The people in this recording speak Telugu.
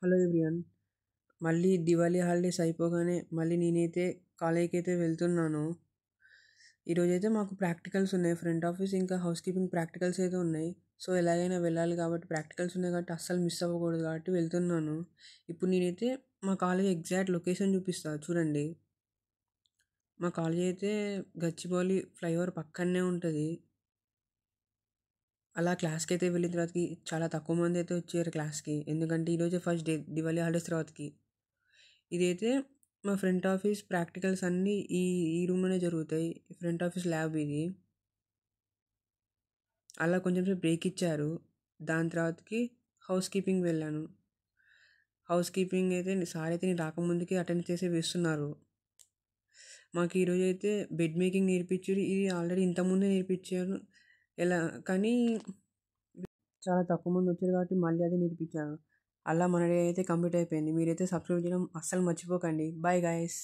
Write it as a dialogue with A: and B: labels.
A: Hello everyone. మళ్ళీ దివాళీ హాలిడేస్ అయిపోగానే మళ్ళీ నేనైతే కాలేజీకి అయితే వెళ్తున్నాను. ఈరోజైతే మాకు ప్రాక్టికల్స్ ఉన్నాయి. ఫ్రంట్ ఆఫీస్ ఇంకా హౌస్ కీపింగ్ ప్రాక్టికల్స్ అయితే ఉన్నాయి. సో ఎలాగైనా వెళ్ళాలి కాబట్టి ప్రాక్టికల్స్ ఉన్నాయి కాబట్టి అస్సలు మిస్ అవ్వకూడదు కాబట్టి వెళ్తున్నాను. ఇప్పుడు నేనైతే మా కాలేజ్ ఎగ్జాక్ట్ లొకేషన్ చూపిస్తాను చూడండి. మా కాలేజ్ అయితే గచ్చిబౌలి ఫ్లైఓవర్ పక్కనే ఉంటుంది. అలా క్లాస్కి అయితే వెళ్ళిన తర్వాతకి చాలా తక్కువ మంది అయితే వచ్చారు క్లాస్కి, ఎందుకంటే ఈరోజే ఫస్ట్ డే దివాళీ హాలిడేస్ తర్వాతకి. ఇదైతే మా ఫ్రంట్ ఆఫీస్ ప్రాక్టికల్స్ అన్నీ ఈ ఈ రూమ్లోనే జరుగుతాయి. ఫ్రంట్ ఆఫీస్ ల్యాబ్ ఇది. అలా కొంచెం సేపు బ్రేక్ ఇచ్చారు. దాని తర్వాతకి హౌస్ కీపింగ్ వెళ్ళాను. హౌస్ కీపింగ్ అయితే సార్ అయితే నేను రాకముందుకే అటెండ్ చేసి వేస్తున్నారు. మాకు ఈరోజు అయితే బెడ్ మేకింగ్ నేర్పించారు. ఇది ఆల్రెడీ ఇంతకుముందే నేర్పించారు. ఎలా కానీ చాలా తక్కువ మంది వచ్చారు కాబట్టి మళ్ళీ అదే నేర్పించారు. అలా మన డే అయితే కంప్లీట్ అయిపోయింది. మీరైతే సబ్స్క్రైబ్ చేయడం అస్సలు మర్చిపోకండి. Bye guys.